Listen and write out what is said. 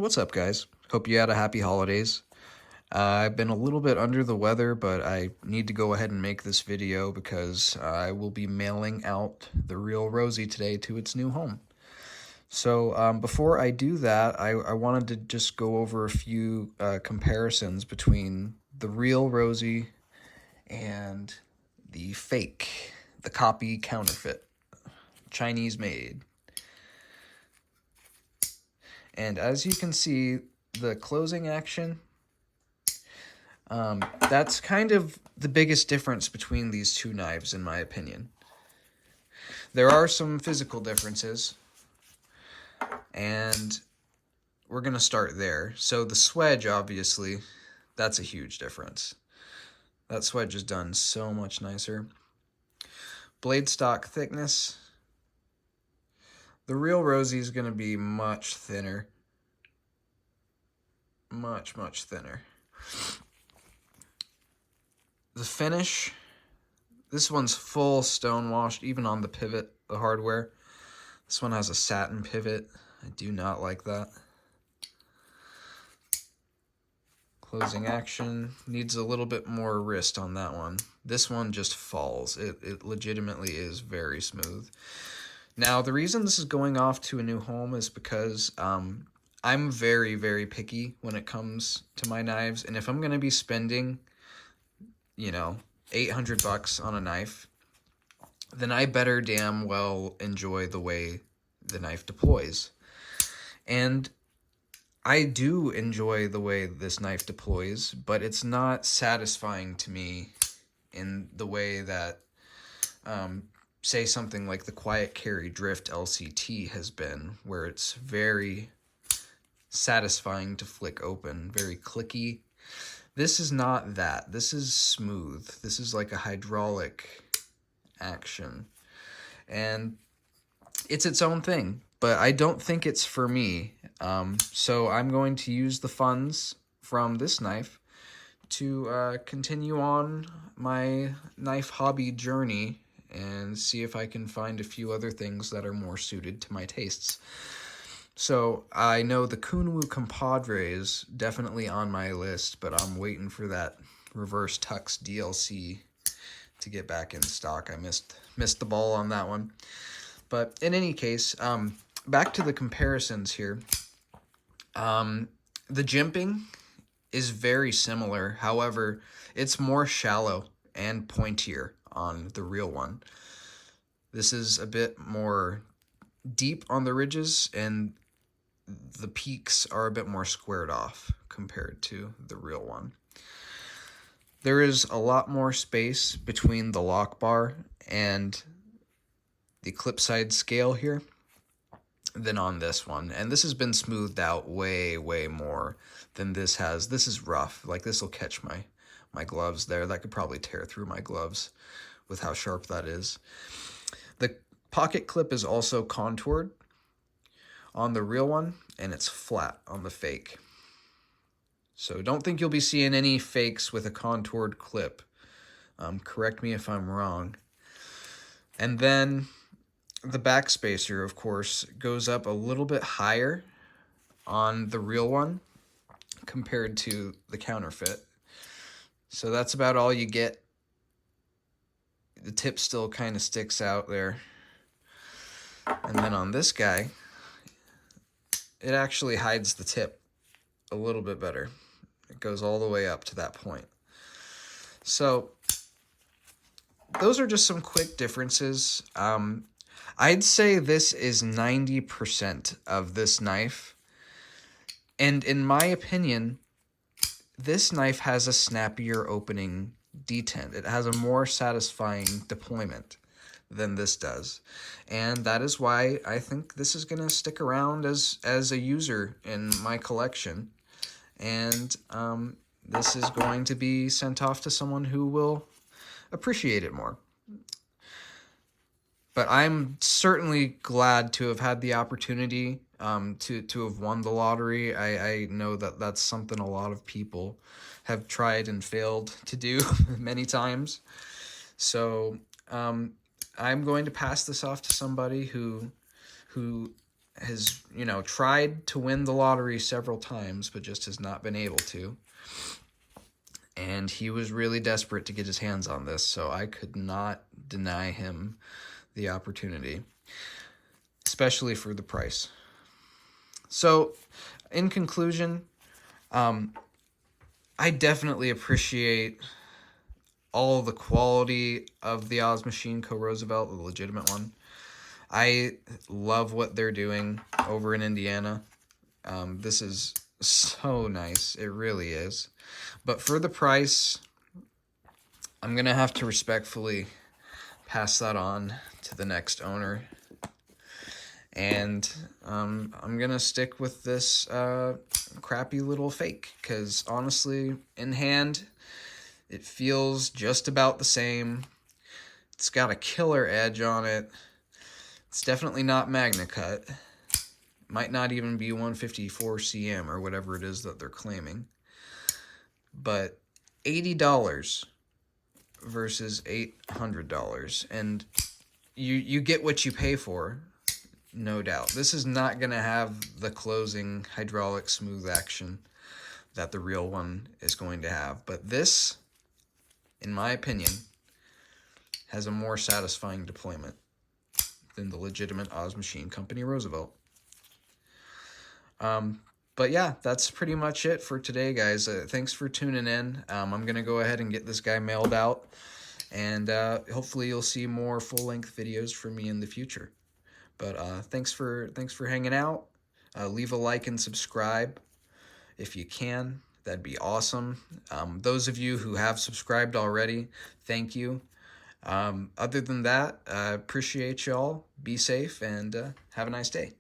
What's up, guys? Hope you had a happy holidays. I've been a little bit under the weather, but I need to go ahead and make this video because I will be mailing out the real Rosie today to its new home. So before I do that, I wanted to just go over a few comparisons between the real Rosie and the fake, the copy counterfeit, Chinese made. And as you can see, the closing action, that's kind of the biggest difference between these two knives, in my opinion. There are some physical differences, and we're going to start there. So the swedge, obviously, that's a huge difference. That swedge is done so much nicer. Blade stock thickness. The real Rosie is going to be much thinner. Much, much thinner. The finish, this one's full stone washed, even on the pivot, the hardware. This one has a satin pivot. I do not like that. Closing action, needs a little bit more wrist on that one. This one just falls. It legitimately is very smooth. Now, the reason this is going off to a new home is because I'm very, very picky when it comes to my knives. And if I'm going to be spending, you know, $800 on a knife, then I better damn well enjoy the way the knife deploys. And I do enjoy the way this knife deploys, but it's not satisfying to me in the way that, say, something like the Quiet Carry Drift LCT has been, where it's very satisfying to flick open, very clicky. This is not that. This is smooth. This is like a hydraulic action. And it's its own thing, but I don't think it's for me. So I'm going to use the funds from this knife to continue on my knife hobby journey and see if I can find a few other things that are more suited to my tastes. So I know the Kunwu Compadre is definitely on my list, but I'm waiting for that Reverse Tux DLC to get back in stock. I missed the ball on that one. But in any case, back to the comparisons here. The jimping is very similar. However, it's more shallow and pointier on the real one. This is a bit more deep on the ridges, and the peaks are a bit more squared off compared to the real one. There is a lot more space between the lock bar and the clip side scale here than on this one. And this has been smoothed out way, way more than this has. This is rough. Like, this will catch my gloves there. That could probably tear through my gloves with how sharp that is. The pocket clip is also contoured on the real one, and it's flat on the fake. So don't think you'll be seeing any fakes with a contoured clip. Correct me if I'm wrong. And then the backspacer, of course, goes up a little bit higher on the real one compared to the counterfeit. So that's about all you get. The tip still kind of sticks out there. And then on this guy, it actually hides the tip a little bit better. It goes all the way up to that point. So those are just some quick differences. I'd say this is 90% of this knife. And in my opinion, this knife has a snappier opening detent. It has a more satisfying deployment than this does. And that is why I think this is going to stick around as a user in my collection. And this is going to be sent off to someone who will appreciate it more. But I'm certainly glad to have had the opportunity to have won the lottery. I know that that's something a lot of people have tried and failed to do many times. So I'm going to pass this off to somebody who has, you know, tried to win the lottery several times, but just has not been able to. And he was really desperate to get his hands on this, so I could not deny him the opportunity, especially for the price. So, in conclusion, I definitely appreciate all the quality of the Oz Machine Co. Roosevelt, the legitimate one. I love what they're doing over in Indiana. This is so nice. It really is. But for the price, I'm going to have to respectfully pass that on to the next owner. And I'm going to stick with this crappy little fake, because honestly, in hand, it feels just about the same. It's got a killer edge on it. It's definitely not Magna Cut. Might not even be 154 cm or whatever it is that they're claiming. But $80 versus $800, and you get what you pay for, no doubt. This is not going to have the closing hydraulic smooth action that the real one is going to have. But this, in my opinion, has a more satisfying deployment than the legitimate Oz Machine Company Roosevelt. But yeah, that's pretty much it for today, guys. Thanks for tuning in. I'm going to go ahead and get this guy mailed out, and hopefully you'll see more full-length videos from me in the future. But thanks for hanging out. Leave a like and subscribe if you can. That'd be awesome. Those of you who have subscribed already, thank you. Other than that, I appreciate y'all. Be safe and have a nice day.